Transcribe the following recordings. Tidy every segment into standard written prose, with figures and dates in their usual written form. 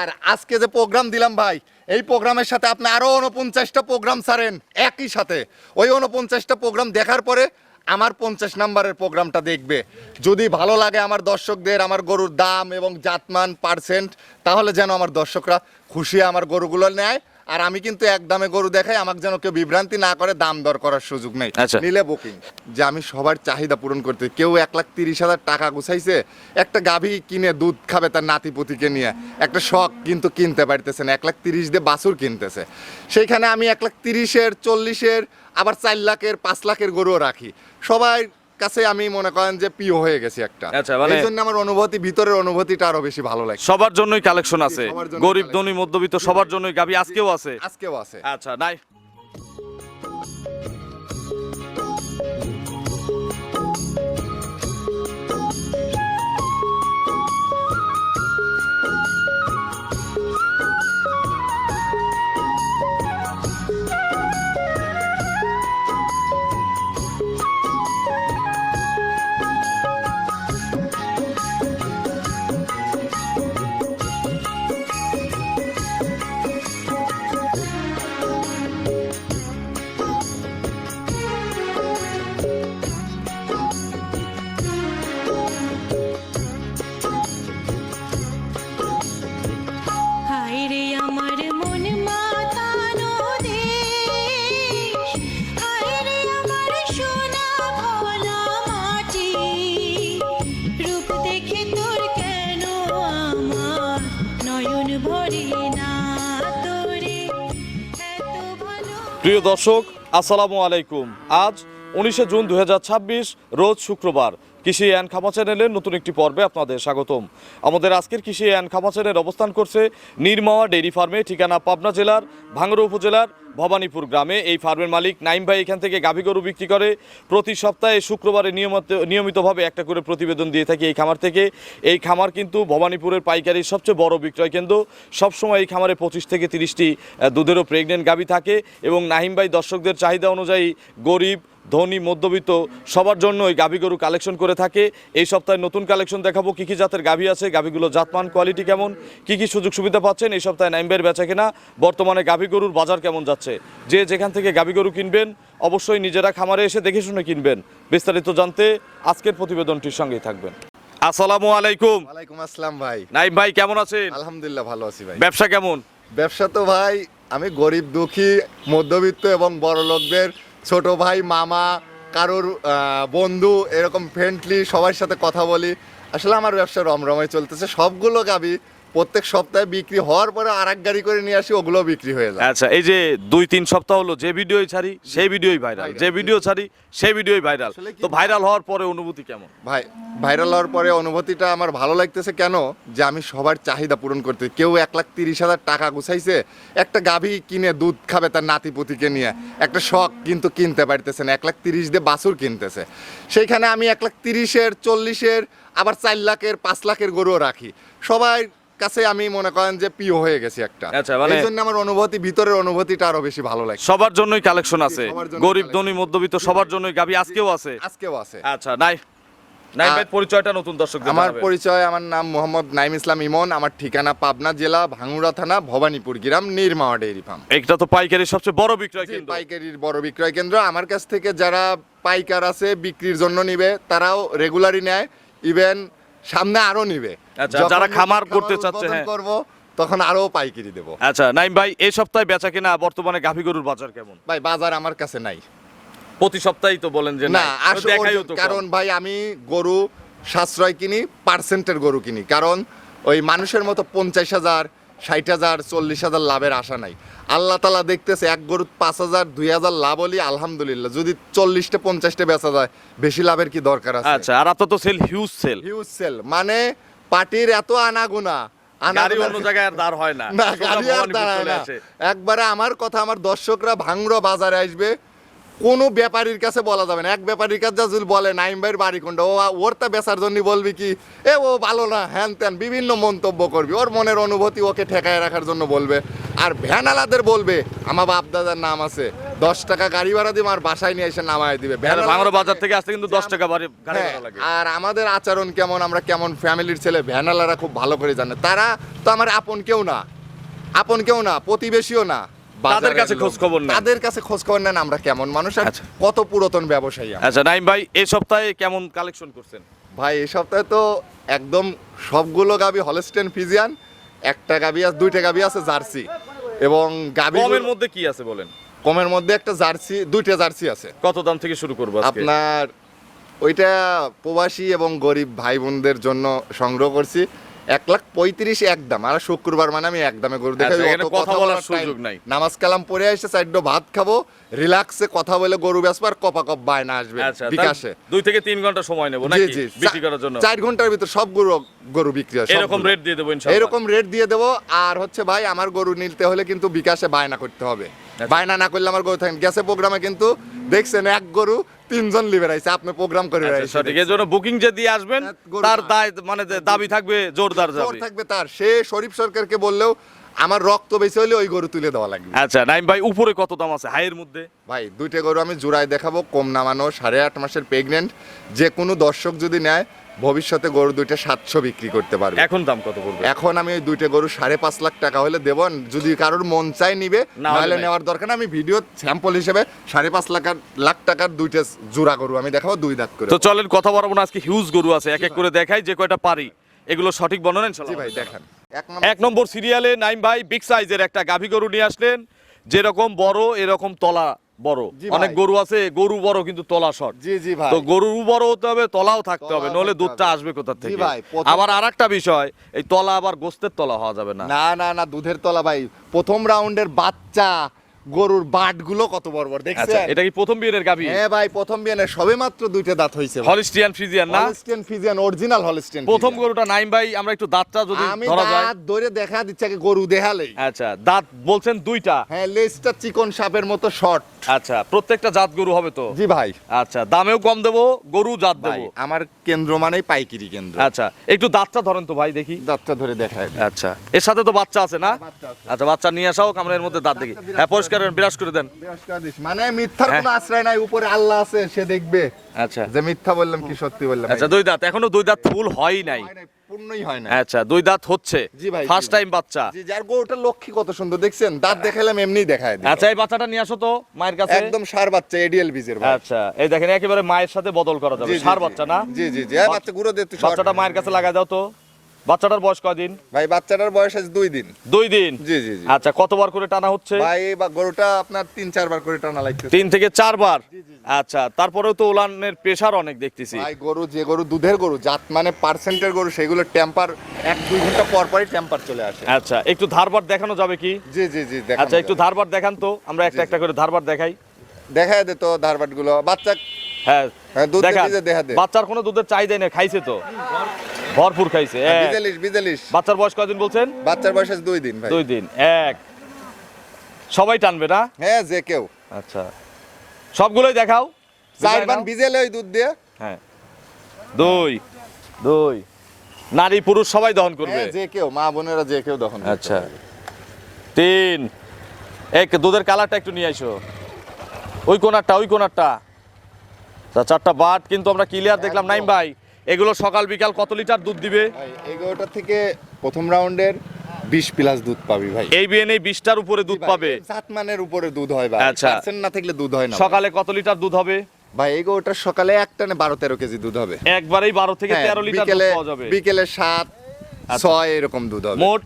আর আজকে যে প্রোগ্রাম দিলাম ভাই, এই প্রোগ্রামের সাথে আপনি আরো 49টা প্রোগ্রাম ছাড়েন একই সাথে। ওই 49টা প্রোগ্রাম দেখার পরে আমার 50 নাম্বারের প্রোগ্রামটা দেখবে। যদি ভালো লাগে আমার দর্শকদের, আমার গরুর দাম এবং জাতমান পার্সেন্ট, তাহলে যেন আমার দর্শকরা খুশি আমার গরুগুলো নেয়। আর আমি কিন্তু এক দামে গরু দেখাই, আমাকে যেন কেউ বিভ্রান্তি না করে, দাম দর করার সুযোগ নেই। আচ্ছা। নিলে বুকিং যে আমি সবার চাহিদা পূরণ করতে। কেউ 1,30,000 টাকা গুছাইছে একটা গাভী কিনে দুধ খাবে তার নাতিপুতিকে নিয়ে, একটা শখ কিন্তু কিনতে পারতেছে না, 1,30,000 দিয়ে বাছুর কিনতেছে। সেইখানে আমি 1,30,000-এর 40-এর আবার 4 লাখের 5 লাখের গরুও রাখি। সবাই কাছে আমি মনে করেন যে প্রিয় হয়ে গেছি একটা। আচ্ছা, মানে এই জন্য আমার অনুভূতি, ভিতরের অনুভূতিটা আরো বেশি ভালো লাগে। সবার জন্যই কালেকশন আছে, সবার জন্যই গরিব collection। ধনী মধ্যবিত্ত সবার জন্যই গাবি আজকেও আছে। আজকেও আছে। আচ্ছা, নাই হায়রে আমার মন মাতানো দেশ, হায়রে আমার সোনা ভোলা মাটি, রূপ দেখে তোর কেন আমার নয়ন ভরে না, তোরে এত ভালো। প্রিয় দর্শক, আসসালামু আলাইকুম। আজ 19 জুন 2026 রোজ শুক্রবার। কৃষি অ্যান্ড খামা চ্যানেলের নতুন একটি পর্বে আপনাদের স্বাগতম। আমাদের আজকের কৃষি অ্যান্ড খামা চ্যানেল অবস্থান করছে নীরমাওয়া ডেইরি ফার্মে, ঠিকানা পাবনা জেলার ভাঙ্গুড়া উপজেলার ভবানীপুর গ্রামে। এই ফার্মের মালিক নাইম ভাই এখান থেকে গাভী গরু বিক্রি করে। প্রতি সপ্তাহে শুক্রবারে নিয়মিতভাবে একটা করে প্রতিবেদন দিয়ে থাকি এই খামার থেকে। এই খামার কিন্তু ভবানীপুরের পাইকারির সবচেয়ে বড় বিক্রয় কেন্দ্র। সবসময় এই খামারে 25 থেকে 30টি দুধেরও প্রেগনেন্ট গাভী থাকে এবং নাহিম ভাই দর্শকদের চাহিদা অনুযায়ী গরিব ধনী মধ্যবিত্ত সবার জন্য এই গাভী গরু কালেকশন করে থাকে। এই সপ্তাহে নতুন কালেকশন দেখাবো, কী কী জাতের গাভী আছে, গাভীগুলো জাতমান কোয়ালিটি কেমন, কী কী সুযোগ সুবিধা পাচ্ছেন। এই সপ্তাহে নাইম ভাইয়ের বেচা কেনা, বর্তমানে গাভী গরুর বাজার কেমন যাচ্ছে। যে যেখান থেকে গাভী গরু কিনবেন অবশ্যই নিজেরা খামারে এসে দেখে শুনে কিনবেন। বিস্তারিত জানতে আজকের প্রতিবেদনটির সঙ্গেই থাকবেন। আসসালামু আলাইকুম। ওয়ালাইকুম আসসালাম ভাই। নাইম ভাই কেমন আছেন? আলহামদুলিল্লাহ ভালো আছি ভাই। ব্যবসা কেমন? ব্যবসা তো ভাই আমি গরিব দুঃখী মধ্যবিত্ত এবং বড় লোকদের ছোট ভাই, মামা, কারোর বন্ধু, এরকম ফ্রেন্ডলি সবার সাথে কথা বলি। আসলে আমার ব্যবসা রমরমায় চলতেছে। সবগুলো গাবি প্রত্যেক সপ্তাহে বিক্রি হওয়ার পরে আর এক গাড়ি করে নিয়ে আসি, ওগুলো বিক্রি হয়ে যায়। আচ্ছা, এই যে 2-3 সপ্তাহ হলো যে ভিডিওই ছাড়ি সেই ভিডিওই ভাইরাল, যে ভিডিও ছাড়ি সেই ভিডিওই ভাইরাল। আসলে কি তো ভাইরাল হওয়ার পরে অনুভূতি কেমন? ভাই ভাইরাল হওয়ার পরে অনুভূতিটা আমার ভালো লাগতেছে। কেন যে আমি সবার চাহিদা পূরণ করতে। কেউ 1,30,000 টাকা গুছাইছে একটা গাভী কিনে দুধ খাবে তার নাতিপুতিকে নিয়ে, একটা শখ কিন্তু কিনতে পারতেছে না, 1,30,000 দিয়ে বাছুর কিনতেছে। সেইখানে আমি 1,30,000-এর 40-এর আবার 4 লাখের 5 লাখের গরুও রাখি। সবাই কাছে আমি মনে করেন যে প্রিয় হয়ে গেছি একটা। আচ্ছা, মানে এই জন্য আমার অনুভূতি, ভিতরের অনুভূতিটা আরো বেশি ভালো লাগে। সবার জন্যই কালেকশন আছে, সবার জন্যই গরিব collection। ধনী মধ্যবিত্ত সবার জন্যই গাভী আজকেও আছে। আজকেও আছে। আচ্ছা, নাই ভাই পরিচয়টা নতুন দর্শকদের আমার জানাবেন। পরিচয়, আমার নাম মোহাম্মদ নাইম ইসলাম ইমন। আমার ঠিকানা পাবনা জেলা ভাঙ্গুড়া থানা ভবানীপুর গ্রাম, নীরমাওয়া ডেইরি ফার্ম। এটা তো পাইকারি সবচেয়ে বড় বিক্রয় কেন্দ্র। পাইকারির বড় বিক্রয় কেন্দ্র। আমার কাছ থেকে যারা পাইকার আছে বিক্রির জন্য নিবে তারাও রেগুলারই নেয়, ইভেন সামনে আরো নিবে। আচ্ছা, যখন যারা খামার নতুন করতে খামার চাচ্ছে, উদ্বোধন হ্যাঁ, করব তখন আরো পাইকারি দেব। আচ্ছা নাইম ভাই, এই সপ্তাহে বেচা কেনা বর্তমানে গাভী গরুর বাজার কেমন? ভাই বাজার আমার কাছে নাই। প্রতি সপ্তাহেই তো বলেন যে না নাই, দেখাইও তো কারণ কম। ভাই আমি গরু সাশ্রয় কিনি, পার্সেন্টের গরু কিনি। কারণ ওই মানুষের মতো 50,000, 60,000, 40,000 লাভের আশা নাই। আল্লাহ তালা দেখতেছে এক গরু 5,000, 2,000 লাভ হলি আলহামদুলিল্লাহ। যদি 40টা 50টা বেচা যায়, বেশি লাভের কি দরকার আছে? আচ্ছা, আর আপনার তো sale huge sale, huge sale, মানে পার্টির এত আনাগোনা, গাড়ি অন্য জায়গায় আর দাঁড় হয় না, না সোজা গাড়ি আর ভবানীপুর দাঁড়ায় চলে না। আসে। একবারে আমার কথা, আমার দর্শকরা ভাঙ্গুড়া বাজারে আসবে, কোনো ব্যাপারীর কাছে বলা যাবে না। এক ব্যাপারীর কাছে যদি বলে নাইম ভাইয়ের বাড়ি কোনটা, ওর তা বেচার জন্য বলবি কি এ ও ভালো না, হ্যান ত্যান বিভিন্ন মন্তব্য করবি, ওর মনের অনুভূতি ওকে ঠেকায় রাখার জন্য বলবে। আর ভ্যানালাদের বলবে আমার বাপ দাদার নাম আছে, 10 টাকা গাড়ি ভাড়া দিবে আর বাসায় নিয়ে এসে নামায় দিবে। ভাঙড়া বাজার থেকে আসতে কিন্তু 10 টাকা গাড়ি হ্যাঁ, ভাড়া লাগে। আর আমাদের আচরণ কেমন, আমরা কেমন ফ্যামিলির ছেলে, ভ্যানালারা খুব ভালো করে জানে। তারা তো আমার আপন কেউ না, প্রতিবেশীও না, তাদের বাজারের কাছে লোক। খোঁজ খবর নেন। তাদের কাছে খোঁজ খবর নেন আমরা কেমন মানুষ আর আচ্ছা। কত পুরাতন ব্যবসায়ী আমরা। আচ্ছা নাইম ভাই, এই সপ্তাহে কেমন কালেকশন করছেন? ভাই এই সপ্তাহে তো একদম সবগুলো গাবি হলস্টেন ফিজিয়ান, একটা গাবি আছে, দুইটা গাবি আছে জার্সি, এবং গাবি কমের মধ্যে কি আছে বলেন? কমের মধ্যে একটা জার্সি, দুইটা জার্সি আছে। কত দাম থেকে শুরু করবো আজকে? আপনার ওইটা প্রবাসী এবং গরিব ভাই বোনদের জন্য সংগ্রহ করছি 1,35,000 একদম। আর শুক্রবার মানে আমি একদমে গরু দেখাই, আচ্ছা, এখানে অত কথা বলার time। সুযোগ নাই। নামাজ কালাম পড়ে এসে সাইডো ভাত খাবো, রিল্যাক্সে কথা বলে গরু বেচবো, আর কপা কপ বায়না আসবে আচ্ছা, বিকাশে। 2 থেকে 3 ঘন্টা সময় নেব নাকি বিক্রি করার জন্য? 4 ঘন্টার ভিতর সব গরু বিক্রি হয়, এরকম সবগুলো। রেট দিয়ে দেবো ইনশাআল্লাহ। এরকম রেট দিয়ে দেবো। আর হচ্ছে ভাই, আমার গরু নিতে হলে কিন্তু বিকাশে বায়না করতে হবে। বায়না না করলে আমার গরু থাকেন। গ্যাসে প্রোগ্রামে কিন্তু দেখছেন এক গরু 3 জন লিভার আইছে, আপনি প্রোগ্রাম করে আচ্ছা, আইছেন। সঠিক। এর জন্য বুকিং যে দিয়ে আসবেন গরু তার না। দায় মানে দাবি থাকবে জোরদার জোর যাবে। থাকবে তার। সে শরীফ সরকারকে বললেও আমার রক্ত বেশি হলে ওই গরু তুলে দেওয়া লাগবে। আচ্ছা নাইম ভাই, উপরে কত দাম আছে হাইয়ের মধ্যে? ভাই দুইটা গরু আমি জোড়ায় দেখাবো, কম নামানো, 8.5 মাসের প্রেগনেন্ট। যে কোনো দর্শক যদি নেয় ভবিষ্যতে গরু দুইটা 700 বিক্রি করতে পারবে। এখন দাম কত পড়বে? এখন আমি ওই দুইটা গরু 5.5 লাখ টাকা হলে দেব। যদি কারোর মন চাই নিবে, না হলে নাহলে নাই। নেওয়ার দরকার না। আমি ভিডিও স্যাম্পল হিসেবে 5.5 লাখ টাকার দুইটা জোড়া গরু আমি দেখাবো, 2 দাঁত করে। তো চলেন কথা বলবো না, আজকে হিউজ গরু আছে, এক এক করে দেখাই, যে কয়টা পারি এগুলো সঠিক বর্ণনা জি ইনশাআল্লাহ। ভাই দেখান। এক নম্বর সিরিয়ালে নাইম ভাই বিগ সাইজের একটা গাভী গরু নিয়ে আসলেন, যেরকম বড় এরকম তলা বড়। জি ভাই। অনেক গরু আছে গরু বড় কিন্তু তলা শর্ট। জি জি ভাই। তো গরু বড় হতে হবে, তলাও থাকতে হবে, তলাও নলে থাকতে দুধটা হবে। আসবে কোথা জি থেকে? ভাই, প্রথম- আবার আরেকটা বিষয়, এই তলা আবার গোস্তের তলা হওয়া যাবে না। না না না, দুধের তলা ভাই। প্রথম রাউন্ডের বাচ্চা গরুর বাটগুলো কত বড় বড় আচ্ছা, দেখছেন? এটা কি প্রথম বিয়ের গাভী? হ্যাঁ ভাই, প্রথম বিয়ানে সবে মাত্র 2টা দাঁত হইছে। হলিস্টিয়ান ফ্রিজিয়ান না? Holstein Friesian, original Holstein. প্রথম গরুটা নাইম ভাই, আমরা একটু দাঁতটা যদি আমি ধরা যায়। দাঁত ধরে দেখা দিচ্ছে আগে গরু দেখালেই। আচ্ছা, দাঁত বলছেন 2টা। হ্যাঁ, লেজটা চিকন সাপের মতো শর্ট। আচ্ছা, প্রত্যেকটা জাত গরু হবে তো? জি ভাই। আচ্ছা, দামেও কম দেবো, গরু জাত ভাই দেবো। আমার কেন্দ্র মানেই পাইকারি কেন্দ্র। আচ্ছা, একটু দাঁতটা ধরেন তো ভাই দেখি। দাঁতটা ধরে দেখায়। আচ্ছা, এর সাথে তো বাচ্চা আছে না? বাচ্চা আছে। আচ্ছা, বাচ্চা নিয়ে আসাও, আমরা এর মধ্যে দাঁত দেখি। হ্যাঁ, পরিষ্কার করেন, বিরাজ করে দেন। মানে মিথ্যার কোনো আশ্রয় নাই, উপরে আল্লাহ আছে, সে দেখবে আচ্ছা যে মিথ্যা বললাম কি সত্যি বললাম। আচ্ছা, 2 দাঁত, এখনো 2 দাঁত ফুল হয়ই নাই। পূর্ণই হয় না। আচ্ছা, 2 দাঁত হচ্ছে, জি ভাই, ফার্স্ট জি ভাই। টাইম বাচ্চা। জি, যার গরুটা লক্ষ্মী কত সুন্দর দেখছেন, দাঁত দেখালাম এমনিই দেখায় দিই। আচ্ছা, এই বাচ্চাটা নিয়ে আসো তো মায়ের কাছে। একদম সার বাচ্চা, এডিএল বীজের ভাই। আচ্ছা, এই দেখেন একেবারে মায়ের সাথে বদল করা যাবে, জি, জি, সার জি। বাচ্চা না? জি জি জি, এই বাচ্চা গুঁড়ো দিয়ে একটু short। বাচ্চাটা মায়ের কাছে লাগাই দাও তো। বাচ্চাটার বয়স কয়দিন? ভাই বাচ্চাটার বয়স আছে 2 দিন। 2 দিন। জি জি জি। আচ্ছা, কতবার করে টানা হচ্ছে? ভাই এই গরুটা আপনার 3-4 বার করে টানা লাগছে। 3 থেকে 4 বার। আচ্ছা, তারপরেও তো উলানের প্রেসার অনেক দেখতেছি। ভাই গরু, যে গরু দুধের গরু, জাত মানে পার্সেন্টের গরু, সেগুলো টেম্পার 1-2 ঘন্টা পর পরই টেম্পার চলে আসে। আচ্ছা, একটু ধারবার দেখানো যাবে কি? জি জি জি, দেখানো আচ্ছা, একটু যাবে। ধারবার দেখান তো, আমরা একটা জি, জি। একটা করে ধারবার দেখাই। দেখায় দে তো ধারবাট গুলো। বাচ্চা হ্যাঁ, হ্যাঁ, দুধ দেখান। দিয়ে দেখা দে। বাচ্চার কোনো দুধের চাহিদা নেই, খাইছে তো ভরপুর খাইছে। এক। বিজেলিশ। বাচ্চার বয়স কয়দিন বলছেন? বাচ্চার বয়স আছে 2 দিন ভাই। 2 দিন। এক। সবাই টানবে না? হ্যাঁ, যে কেউ। আচ্ছা, সবগুলোই দেখাও। 4 বান বিজেলে ওই দুধ দিয়ে। হ্যাঁ, 2 নারী পুরুষ সবাই দহন করবে। হ্যাঁ, যে কেউ, মা বোনেরা যে কেউ দহন করতে আচ্ছা, পারবে। 3। এক, দুধের কালারটা একটু নিয়ে আইসো। ওই কোনারটা। তা 4টা বাট কিন্তু আমরা ক্লিয়ার দেখলাম। নাইম ভাই, এগুলো সকাল বিকাল কত লিটার দুধ দিবে? ভাই এগারোটা থেকে প্রথম রাউন্ডের 20 প্লাস দুধ পাবি ভাই। এই বিএনএ 20টার উপরে দুধ পাবে। জাতমানের উপরে দুধ হয় ভাই। আচ্ছা। পার্সেন্ট না থাকলে দুধ হয় না। সকালে কত লিটার দুধ হবে? ভাই এগারোটার সকালে একটানে 12-13 কেজি দুধ হবে। একবারেই 12 থেকে হ্যাঁ, 13 লিটার দুধ বিকেলে পাওয়া যাবে। 7-6 এরকম দুধ হবে। মোট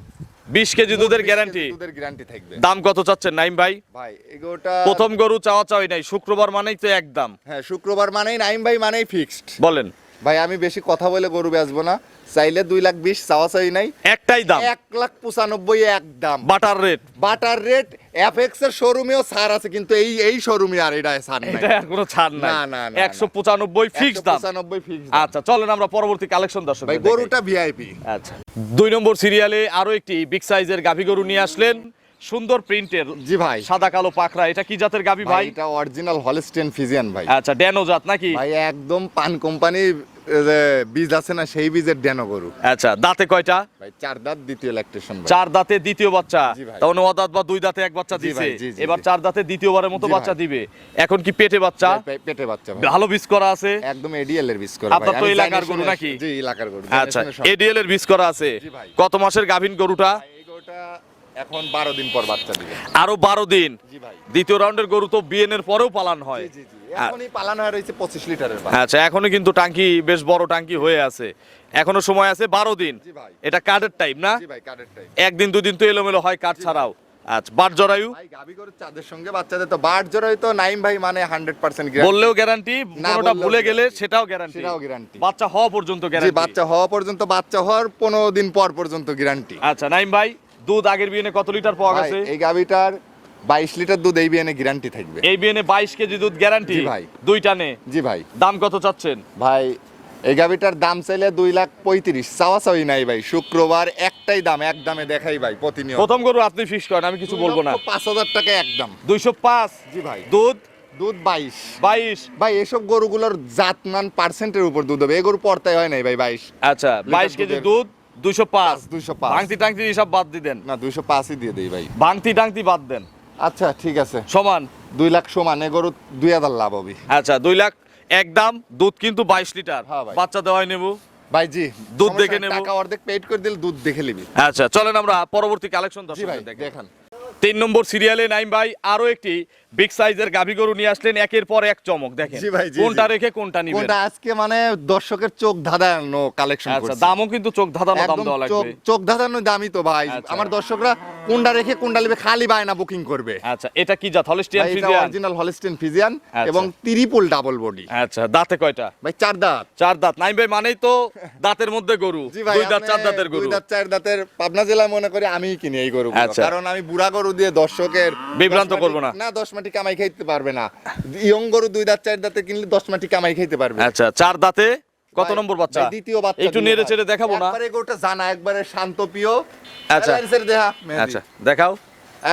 20 কেজি দুধের 20 কেজি গ্যারান্টি। দুধের গ্যারান্টি থাকবে। দাম কত চাচ্ছেন নাইম ভাই? ভাই এগারোটা প্রথম গরু চাওয়া নাই, শুক্রবার মানেই তো একদম। হ্যাঁ, শুক্রবার মানেই নাইম ভাই মানেই ফিক্সড। বলেন। ভাই আমি বেশি কথা বলে গরু বেচবো না। চাইলে 2,20,000 চাওয়া চাই নাই। একটাই দাম, 1,95,000 একদম। Butter rate. Butter rate FX এর শোরুমেও ছাড় আছে, কিন্তু এই শোরুমে আর এটা ছাড় নাই। এটা আর কোনো ছাড় নাই। না, না, না, 195 ফিক্স দাম। 195 ফিক্স। আচ্ছা, চলেন আমরা পরবর্তী কালেকশন দর্শক। ভাই গরুটা ভিআইপি। আচ্ছা, 2 নম্বর সিরিয়ালে আরো একটি বিগ সাইজের গাভী গরু নিয়ে আসলেন, সুন্দর প্রিন্টের জি ভাই। সাদা কালো পাকড়া, এটা কি জাতের গাবি ভাই ভাই? এটা অরিজিনাল হলস্টেইন ফ্রিজিয়ান ভাই। আচ্ছা, ড্যানো জাত নাকি? ভাই একদম পান কোম্পানির বীজ আছে না, সেই বীজের ড্যানো গরু। আচ্ছা, দাঁতে কয়টা? ভাই 4 দাঁত, দ্বিতীয় ল্যাকটেশন ভাই। 4 দাঁতে দ্বিতীয় বাচ্চা। জি ভাই। তাহলে অদাঁত বা 2 দাঁতে এক বাচ্চা জি দিছে, ভাই, জি, জি, এবার জি। 4 দাঁতে দ্বিতীয়বারের মতো জি বাচ্চা ভাই। দিবে। এখন কি পেটে বাচ্চা? পেটে বাচ্চা ভাই। ভালো বীজ করা আছে? একদম এডিএল এর বীজ করা আপনার ভাই। তো আমি এলাকার জানি গরু শুনে- নাকি? জি এলাকার গরু। আচ্ছা, জানি শুনে সব। এডিএল এর বীজ করা আছে। জি ভাই। কত মাসের গাভীন গরুটা? ভাই, এই গরুটা এখন 12 দিন পর বাচ্চা দিবে। আরো 12 দিন। জি ভাই। দ্বিতীয় রাউন্ডের গরু তো বিএন এর পরেও পালান হয়। জি জি জি। এখনই পালানো হয়ে রয়েছে 25 লিটারের বাচ্চা। আচ্ছা, এখনো কিন্তু টাঙ্কি বেশ বড় টাঙ্কি হয়ে আছে, এখনো সময় আছে 12 দিন। জি ভাই। এটা কার্ডের টাইম না? জি ভাই, কার্ডের টাইম। একদিন দুদিন তো এলোমেলো হয় কার্ড ছাড়াও। আচ্ছা, বাট জরায়ু ভাই গাবি গরুর চাঁদের সঙ্গে বাচ্চাদের তো বাট জড়াই তো নাইম ভাই, মানে 100% গ্যারান্টি। বললেও গ্যারান্টি, না কোনোটা বললেও ভুলে গেলে guarantee। সেটাও গ্যারান্টি। সেটাও guarantee। বাচ্চা হওয়া পর্যন্ত জি, গ্যারান্টি। বাচ্চা হওয়া পর্যন্ত, বাচ্চা হওয়ার 15 দিন পর পর্যন্ত গ্যারান্টি। আচ্ছা নাইম ভাই, দুধ আগের বিয়েনে কত লিটার পাওয়া ভাই গেছে? এই গাবিটার 22 লিটার দুধ এই বিয়ানে গ্যারান্টি থাকবে। এই বিয়েনে 22 কেজি দুধ গ্যারান্টি। জি ভাই। দুইটা নে। জি ভাই। দাম কত চাচ্ছেন? ভাই এই গাবিটার দাম চাইলে 2,35,000, চাওয়া চাওয়ি নাই ভাই। শুক্রবার একটাই দাম, এক দামে দেখাই ভাই প্রতিনিয়ত। প্রথম গরু আপনি ফিক্স করেন, আমি কিছু বলবো না। 5,000 টাকা একদম। 205। জি ভাই। দুধ দুধ 22। 22। ভাই এসব গরুগুলোর জাতমান পার্সেন্টের উপর দুধ হবে, এই গরু পড়তাই হয় নাই ভাই 22। আচ্ছা, 22 কেজি দুধের- দুধ 205। 205। ভাঙতি টাংতি হিসাব বাদ দিবেন, না 205ই দিয়ে দেই ভাই। ভাঙতি টাংতি বাদ দেন, আচ্ছা ঠিক আছে। সমান। 2 লাখ সমান, এ গরু 2,000 লাভ হবে। আচ্ছা, 2 লাখ একদম। দুধ কিন্তু 22 লিটার। হ্যাঁ ভাই। বাচ্চা দেওয়াই নেব। ভাই জি দুধ সমস্যা দেখে নাই, নেবো। টাকা অর্ধেক পেড করে দিলে দুধ দেখে নিবি। আচ্ছা, চলেন আমরা পরবর্তী কালেকশন জি ভাই দেখেন। দেখান। 3 নম্বর সিরিয়ালে নাইম ভাই আরো একটি বিগ সাইজের গাভী গরু নিয়ে আসলেন, একের পর এক চমক। দেখেন জি ভাই, জি, কোনটা জি। রেখে কোনটা নিবেন। কোনটা আজকে মানে দর্শকের চোখ ধাঁধানো কালেকশন আচ্ছা, করছি। দামও কিন্তু চোখ ধাঁধানো দাম একদম দেওয়া লাগবে। চোখ ধাঁধানো দামই তো ভাই। আচ্ছা। আমার দর্শকরা কোনটা রেখে কোনটা নেবে খালি বায়না বুকিং করবে। আচ্ছা, এটা কি জাত? হলস্টিয়ান ভাই এটা ফ্রিজিয়ান? অরিজিনাল হলস্টেইন ফ্রিজিয়ান আচ্ছা। এবং ট্রিপল ডাবল বডি। আচ্ছা, দাঁতে কয়টা? ভাই 4 দাঁত। 4 দাঁত। নাইম ভাই মানেই তো দাঁতের মধ্যে গরু। জি ভাই, 2 দাঁত আপনি 4 দাঁতের গরু। 2 দাঁত 4 দাঁতের পাবনা জেলায় মনে করি আমিই কিনি এই গরু। আচ্ছা। কারণ আমি বুড়া গরু দিয়ে দর্শকের বিভ্রান্ত করবো না। না 10 মাটি কামাই খাইতে পারবে না। ইয়ং গরু 2 দাঁত 4 দাঁতে কিনলে 10 মাটি কামাই খাইতে পারবে। আচ্ছা, 4 দাঁতে কত ভাই, নম্বর বাচ্চা? ভাই, দ্বিতীয় বাচ্চা। একটু দিবে নেড়ে ভাই। চেড়ে দেখাবো না? একবারে গরুটা জানা, একবারে শান্ত প্রিয়। আচ্ছা। এলাইসের দেহা মেহেদি। আচ্ছা, দেখাও।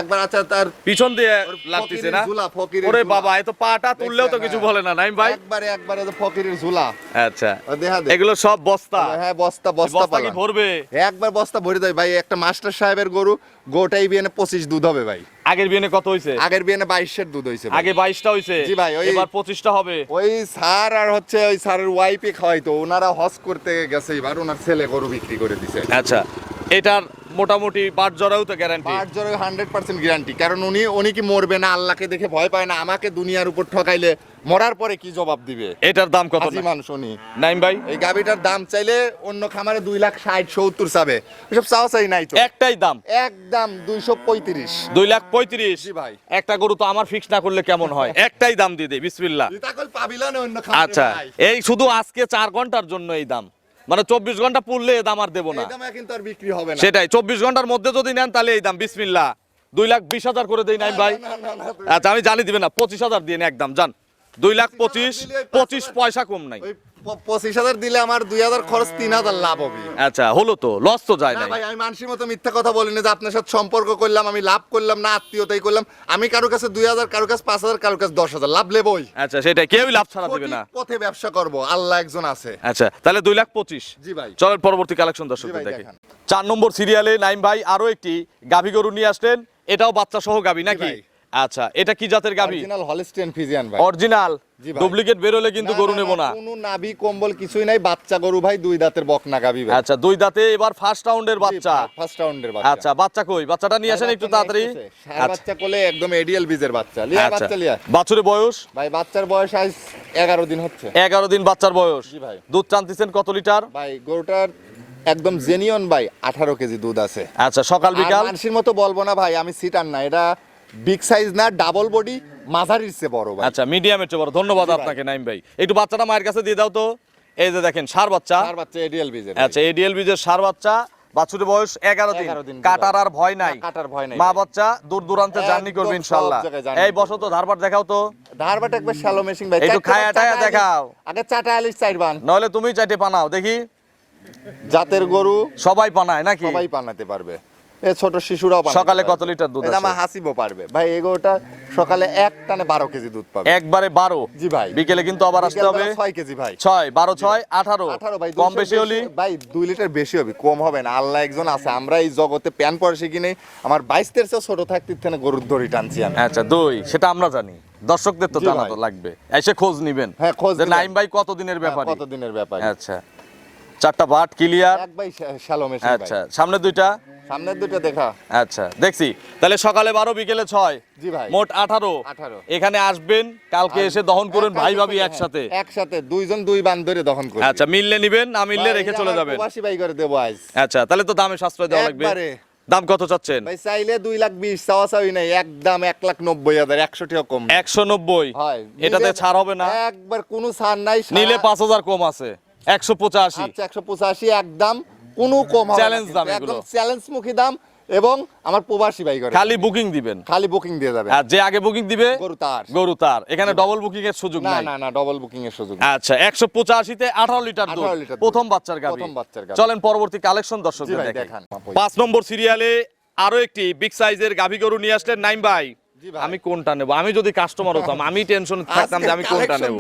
একবার আচ্ছা তার পিছন দিয়ে ওর লাগতেছে ফকিরের না? ঝুলা, ফকিরের ওরে ঝুলা। বাবা, এ তো পাটা তুললেও তো দেখছেন, কিছু হ্যাঁ। বলে না নাইম ভাই। একবারে তো ফকিরের ঝুলা। আচ্ছা, ও দেহা দে। এগুলো সব বস্তা। হ্যাঁ বস্তা বস্তা বস্তা কি পালা। ভরবে? একবার বস্তা ভরে দেয় ভাই। একটা মাস্টার সাহেবের গরু, গোটাই বিয়ানে 25 দুধ হবে ভাই। আগের বিয়েনে কত হইছে? আগের বিয়ানে 22 দুধ হইছে ভাই। আগে 22টা হইছে। জি ভাই, ওই- এবার 25টা হবে। ওই স্যার আর হচ্ছে ওই স্যারের ওয়াইফে খাওয়াইতো, ওনারা হজ করতে গেছে, এবার ওনার ছেলে গরু বিক্রি করে দিছে। আচ্ছা, এটার মোটামুটি বাট জরাও তো গ্যারান্টি। পাঁচ জোরে 100% গ্যারান্টি। কারণ উনি কি মরবে না, আল্লাহকে দেখে ভয় পায় না। আমাকে দুনিয়ার উপর ঠকাইলে মরার পরে কি জবাব দিবে? এটার দাম কত হাজি মানুষ উনি। নাইম ভাই? এই গাবিটার দাম চাইলে অন্য খামারে 2,60,70 চাবে, ওসব চাওয়া চাই নাই তো। একটাই দাম একদম 235। 2,35,000। জি ভাই। একটা গরু তো আমার ফিক্স না করলে কেমন হয়? একটাই দাম দিয়ে দে, বিসমিল্লাহ। ইতাকল পাবিলা না অন্য খামারে আচ্ছা, ভাই। এই শুধু আজকে 4 ঘন্টার জন্য এই দাম, মানে 24 ঘন্টা পুরলে এই দাম আর দেবো না। এই দামে কিন্তু আর বিক্রি হবে না। সেটাই, 24 ঘন্টার মধ্যে যদি নেন তাহলে এই দাম, বিসমিল্লাহ। 2,20,000 করে দেই নাইম ভাই। না, না, না, না, আচ্ছা, আমি জানি দিবেন না, 25,000 দিয়ে নে একদম, জান। 2,25,000, 25 পয়সা কম নাই। ওই 25,000 দিলে আমার 2,000 খরচ 3,000 লাভ হবে। আচ্ছা, হলো তো, লস তো যায় না নাই। ভাই, আমি মানুষের মতো মিথ্যা কথা বলি না যে আপনার সাথে সম্পর্ক করলাম, আমি লাভ করলাম না, আত্মীয়তাই করলাম। আমি কারো কাছে 2,000, কারো কাছে 5,000, কারো কাছে 10,000 লাভ লেবই। আচ্ছা, সেটাই, কেউই লাভ ছাড়া দিবে না। সঠিক পথে ব্যবসা করব, আল্লাহ একজন আছে। আচ্ছা, তাহলে 2,25,000। জি ভাই। চলেন পরবর্তী কালেকশন জি দর্শকদের ভাই, দেখে। দেখান। 4 নম্বর সিরিয়ালে নাইম ভাই আরো একটি গাভী গরু নিয়ে আসলেন, এটাও বাচ্চা সহ গাভী নাকি? ভাই। আচ্ছা, এটা কি জাতের গাভী? অরিজিনাল হলস্টেইন ফ্রিজিয়ান ভাই। অরিজিনাল। জি ভাই। ডুপ্লিকেট বেরোলে কিন্তু গরু নেব না। কোনো নাভি কম্বল কিছুই নাই, বাচ্চা গরু ভাই, 2 দাঁতের বকনা গাবি ভাই। আচ্ছা, 2 দাঁতে এবার ফার্স্ট রাউন্ডের বাচ্চা। ফার্স্ট রাউন্ডের বাচ্চা। আচ্ছা, বাচ্চা কই? বাচ্চাটা নিয়ে আসেন একটু তাড়াতাড়ি। সার বাচ্চা কোলে একদম এডিএল বীজের বাচ্চা। লিয়া আচ্ছা, বাচ্চা লিয়া। বাছুরের বয়স? ভাই বাচ্চার বয়স আজ 11 দিন হচ্ছে। 11 দিন বাচ্চার বয়স। জি ভাই। দুধ টানতেছেন কত লিটার? ভাই গরুটার একদম জেনিয়ন ভাই 18 কেজি দুধ আছে। আচ্ছা, সকাল বিকাল? মানুষের মতো বলবো না ভাই, আমি সিটার না, এটা বিগ সাইজ না, ডাবল বডি, মাঝারির চেয়ে বড় ভাই। আচ্ছা, মিডিয়ামের চেয়ে বড়। ধন্যবাদ জি ভাই। আপনাকে নাইম ভাই। একটু বাচ্চাটা মায়ের কাছে দিয়ে দাও তো। এই যে দেখেন, সার বাচ্চা। সার বাচ্চা এডিএল বীজের। আচ্ছা, এডিএল বীজের সার বাচ্চা, বাছুরের বয়স 11 দিন। 11 দিন, জি কাটার ভাই। আর ভয় নাই। না, কাটার ভয় নাই মা ভাই। বাচ্চা দূর দূরান্তে জার্নি একদম করবে সব ইনশাআল্লাহ। জায়গায় journey এই বসো তো, ধারবার দেখাও তো। ধারবাট একবার শ্যালো মেশিং ভাই। একটু খায়া টায়া দেখাও। আগে চাটা আলিশ চাইরবান। নইলে তুমি চাইতে পানাও দেখি। জাতের গরু সবাই পানায় নাকি? সবাই বানাতে পারবে। এই ছোট শিশুরাও বানাতে সকালে পারবে। কত লিটার দুধ এটা আসে? আমার হাসিবও পারবে ভাই, এগোটা সকালে এক টানে 12 কেজি দুধ পাবে। একবারে 12? জি ভাই। বিকেলে কিন্তু আবার আসতে হবে 6 কেজি ভাই। 6 12 6 18 18 ভাই, কম 200 বেশি হলি ভাই 2 লিটার বেশি হবে, কম হবে না। আল্লাহ একজন আছে, আমরা এই জগতে প্যান পরে শিখি নেই। আমার 22-23 চেয়ে ছোট থাকতে থেকে গরুর দড়ি টানছি আমি। আচ্ছা দই সেটা আমরা জানি, দর্শকদের তো জি জানা ভাই। তো লাগবে, এসে খোঁজ নিবেন। হ্যাঁ, খোঁজ যে নিবেন। নাইম ভাই কতদিনের ব্যাপার? কত দিনের ব্যাপার? আচ্ছা, চারটা বাট ক্লিয়ার। এক ভাই শ্যালো মেশিন ভাই। আচ্ছা, সামনে দুইটা। সামনের দুটো দেখা। আচ্ছা দেখছি, তাহলে সকালে 12 বিকেলে 6, জি ভাই। মোট 18। 18 এখানে আসবেন, কালকে এসে দহন করুন ভাই ভাবি হ্যাঁ, একসাথে। একসাথে দুইজন দুই বান ধরে দহন করি। আচ্ছা, মিললে নিবেন, না মিললে ভাই, রেখে এই চলে আমার যাবেন। প্রবাসী ভাই করে দেবো আজ। আচ্ছা, তাহলে তো দামে সাশ্রয় দেওয়া লাগবে। একবারে। দাম কত চাচ্ছেন? ভাই চাইলে 2,20,000 চাওয়া চাওয়ি নাই, একদম 1,90,000, 100 টাকা কম। 190। হয় এটাতে ছাড় হবে না? একবার কোনো ছাড় নাই। নিলে 5000 কম আছে, 185। আচ্ছা 185 একদম, কোনো কম হবে না চ্যালেঞ্জ কিন্তু, দাম একদম এগুলো। চ্যালেঞ্জ মুখী দাম। এবং আমার প্রবাসী ভাই করে খালি বুকিং দিবেন, খালি বুকিং দিয়ে যাবে। আর যে আগে বুকিং দিবে গরু তার। গরু তার। এখানে ডবল বুকিং এর সুযোগ না নাই। না না, ডবল বুকিং এর সুযোগ নেই। আচ্ছা, 185 তে 18 লিটার দুধ, 18 লিটার দুধ। প্রথম বাচ্চার গাভী। প্রথম বাচ্চার গাভী। চলেন পরবর্তী কালেকশন জি দর্শকদের ভাই, দেখেন। দেখান। 5 নম্বর সিরিয়ালে আরো একটি বিগ সাইজের গাভী গরু নিয়ে আসলেন নাইম ভাই। জি ভাই। আমি কোনটা নেব? আমি যদি কাস্টমার হতাম আমি টেনশন থাকতাম যে আমি কোনটা নেব।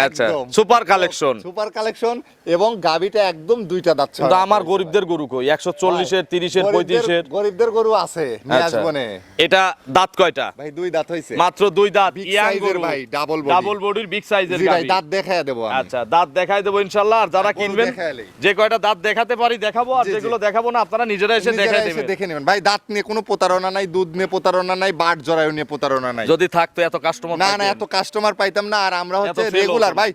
আচ্ছা, সুপার কালেকশন। সুপার কালেকশন এবং গাবিটা একদম দুইটা দাঁত ছড়া। কিন্তু আমার গরিবদের গরু কই? 140 এর 30 এর 35 এর। গরিবদের গরু আছে, নিয়ে আচ্ছা, আসবো নে। এটা দাঁত কয়টা? ভাই দুই দাঁত হইছে। মাত্র 2 দাঁত। Big ইয়াং size এর গরু ভাই, double body। ডাবল বডির বিগ সাইজের জি ভাই, গাভী। দাঁত দেখায় দেবো আমি। আচ্ছা, দাঁত দেখাই দেবো ইনশাআল্লাহ। আর যারা গরু কিনবেন, দেখাইলেই। যে কয়টা দাঁত দেখাতে পারি দেখাবো, আর জি, জি। যেগুলো দেখাবো না আপনারা নিজেরা এসে নিজেরা দেখাই এসে দেবেন। দেখে নেবেন ভাই, দাঁত নিয়ে কোনো প্রতারণা নাই, দুধ নিয়ে প্রতারণা নাই, বাট জরায়ু নিয়ে প্রতারণা নাই। যদি থাকতো এত কাস্টমার না না, এত কাস্টমার পাইতাম না। আর আমরা হচ্ছে fail রেগুলার হতো না। ভাই,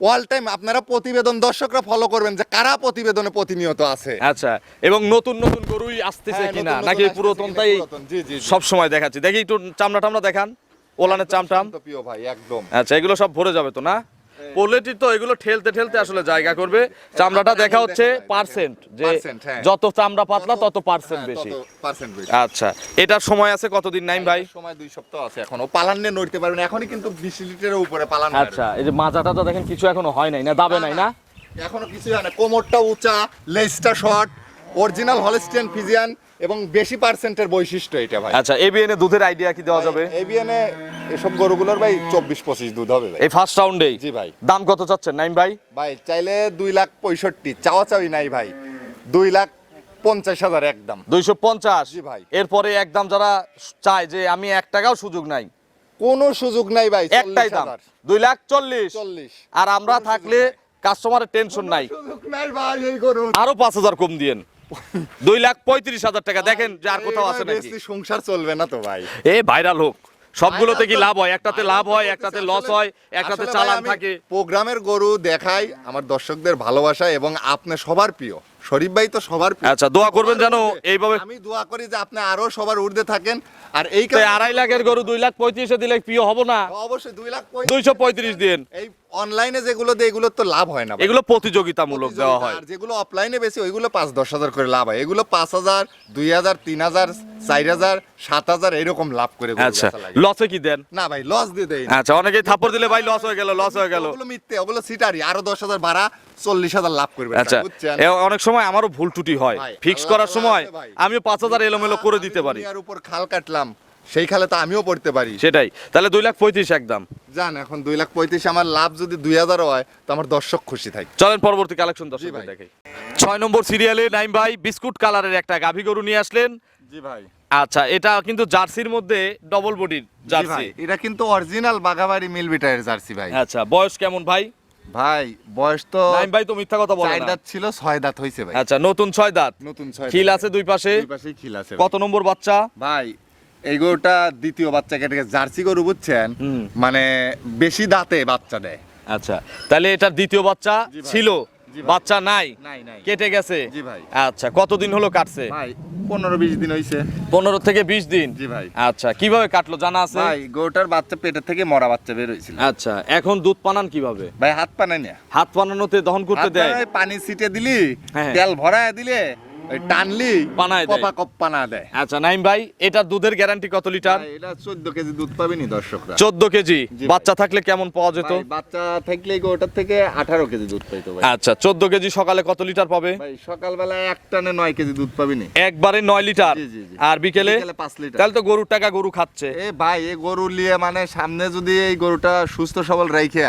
অল টাইম আপনারা প্রতিবেদন দর্শকরা ফলো করবেন যে কারা প্রতিবেদনে প্রতিনিয়ত আছে। আচ্ছা, এবং নতুন নতুন গরুই আসতেছে হ্যাঁ, কিনা, নতুন নাকি নতুন পুরাতনটাই আসতেছে কিনা, পুরাতন। জি, জি, জি। সব সময় দেখাচ্ছি? দেখি একটু চামড়া টামড়া দেখান, ওলানের চামটাম। শান্ত প্রিয় ভাই, একদম। আচ্ছা, এগুলো সব ভরে যাবে তো না? পোলেটি তো এগুলো ঠেলতে ঠেলতে আসলে জায়গা করবে। চামড়াটা দেখা হচ্ছে পার্সেন্ট, যে Percent, হ্যাঁ। যত চামড়া পাতলা তত পার্সেন্ট হ্যাঁ, বেশি। তত percent বেশি। আচ্ছা, এটার সময় আছে কতদিন নাইম ভাই? সময় 2 সপ্তাহ আছে এখনো। পালান নিয়ে নড়তে পারবেন, এখনই কিন্তু 20 লিটারের উপরে পালান। আচ্ছা, এই যে মাজাটা তো দেখেন কিছু এখনো হয় নাই, না দাবে নাই না? এখনো কিছুই হয় না। কোমরটা উঁচা, লেজটা শর্ট, অরিজিনাল হলস্টিয়ান ফিজিয়ান এবং বেশি পার্সেন্টের বৈশিষ্ট্য এটা ভাই। আচ্ছা, এবিএন এ দুধের আইডিয়া কি দেওয়া যাবে? এবিএনে এসব গরুগুলোর ভাই 24-25 দুধ হবে ভাই। এই ফার্স্ট রাউন্ডেই? জি ভাই। দাম কত চাচ্ছেন নাইম ভাই? ভাই চাইলে 2,65,000, চাওয়া চাওয়ি নাই ভাই, 2,50,000 একদম। 250? জি ভাই। এরপরে একদম যারা চায় যে আমি 1 টাকাও সুযোগ নাই, কোনো সুযোগ নাই ভাই, একটাই দাম 2,40,000। 40। আর আমরা থাকলে কাস্টমারের টেনশন নাই, সুযোগ নাই ভাই এই গরু। আরো 5,000 কম দিয়েন, 2,35,000 টাকা। দেখেন যে আর কোথাও আছে নাকি? বেশি সংসার চলবে না তো ভাই। এ ভাইরাল হোক, সবগুলোতে কি লাভ হয়? একটাতে লাভ হয়, একটাতে লস হয়, একটাতে আসলে চালান ভাই আমি থাকে। প্রোগ্রামের গরু দেখাই আমার দর্শকদের ভালোবাসা, এবং আপনি সবার প্রিয়, শরীফ ভাই তো সবার প্রিয়। আচ্ছা, দোয়া করবেন যেন এইভাবে। আমি দোয়া করি যে আপনি আরো সবার ঊর্ধ্বে থাকেন। আর এই তো 2.5 লাখের গরু 2,35,000 দিলে প্রিয় হবো না? অবশ্যই 2,35,000 235 দিন। এই অনলাইনে যেগুলো দেয় এগুলো তো লাভ হয় না ভাই। এগুলো প্রতিযোগিতামূলক দেওয়া হয়। আর যেগুলো অফলাইনে বেশি ওইগুলো 5-10 হাজার করে লাভ হয়, এগুলো 5,000, 2,000, 3,000, 4,000, 7,000 এরকম লাভ করে গরু আচ্ছা, বেচা লাগে। লসে কি দেন? না ভাই, লস দিয়ে দেয় না। আচ্ছা, অনেকেই থাপ্পড় দিলে ভাই লস হয়ে গেল, লস হয়ে গেল। ওগুলো মিথ্যে, ওগুলো সিটারি। আরো 10,000 ভাড়া, 40,000 লাভ করবে, আচ্ছা, বুঝছেন? অনেক সময় আমারও ভুল ত্রুটি হয়, ভাই, ফিক্স আল্লাহ করার তাআলা সময় আছে ভাই। আমিও 5,000 এলোমেলো করে দিতে পারি। দুনিয়ার উপর খাল কাটলাম, সেই খালে তো আমিও পড়তে পারি। সেটাই, তাহলে 2,35,000 একদম। জান এখন 2,35,000 আমার লাভ যদি 2,000 হয় তো আমার দর্শক খুশি থাকে। চলেন পরবর্তী কালেকশন দর্শকদের ভাই। দেখাই। 6 নম্বর সিরিয়ালে নাইম ভাই বিস্কুট কালারের একটা গাভী গরু নিয়ে আসলেন। জি ভাই। আচ্ছা, এটা কিন্তু জার্সির মধ্যে ডবল বডির জার্সি। এটা কিন্তু অরিজিনাল বাঘাবাড়ি মিল বিটারের জার্সি ভাই। আচ্ছা, বয়স কেমন ভাই? ভাই বয়স তো নাইম ভাই তো মিথ্যা কথা বলে 4 না। দাঁত ছিল, 6 দাঁত হইছে ভাই। আচ্ছা, নতুন 6 দাঁত, নতুন 6 খিল আছে দুই পাশে। দুই পাশেই খিল আছে কত নম্বর বাচ্চা? ভাই এই গরুটা দ্বিতীয় বাচ্চা কেটে গেছে, জার্সি গরু বুঝছেন, হুম। মানে বেশি দাঁতে বাচ্চা দেয়। আচ্ছা, তাহলে এটার দ্বিতীয় বাচ্চা জি ভাই। ছিল, জি ভাই। বাচ্চা নাই, নাই, নাই। কেটে গেছে। জি ভাই। আচ্ছা, কতদিন হলো কাটছে? ভাই 15-20 দিন হইছে। 15 থেকে 20 দিন। জি ভাই। আচ্ছা, কিভাবে কাটলো জানা আছে? ভাই গরুটার বাচ্চা পেটের থেকে মরা বাচ্চা বের হয়েছিল। আচ্ছা, এখন দুধ পানান কিভাবে? ভাই হাত পানাই না, হাত পানানোতে দহন করতে হাত দেয়? পানায় পানি ছিটে দিলি, হ্যাঁ। তেল ভরায় দিলে এই টানলি পানায় দেয়। কপা কপ পানা দেয়। আচ্ছা নাইম ভাই এটার দুধের গ্যারান্টি কত লিটার? ভাই, এটা 14 কেজি দুধ পাবেনি দর্শকরা। 14 কেজি। জি ভাই। বাচ্চা থাকলে কেমন পাওয়া যেত? ভাই, বাচ্চা থাকলে ওটার থেকে 18 কেজি দুধ পাইতো ভাই। আচ্ছা 14 কেজি সকালে কত লিটার পাবে? ভাই সকালবেলা এক টানে 9 কেজি দুধ পাবিনি। একবারে 9 লিটার। জি, জি, জি। আর বিকেলে? 5 লিটার। তাহলে তো গরুর টাকা গরু খাচ্ছে। এ ভাই এই গরু নিয়ে মানে সামনে যদি এই গরুটা সুস্থ সবল রাইখে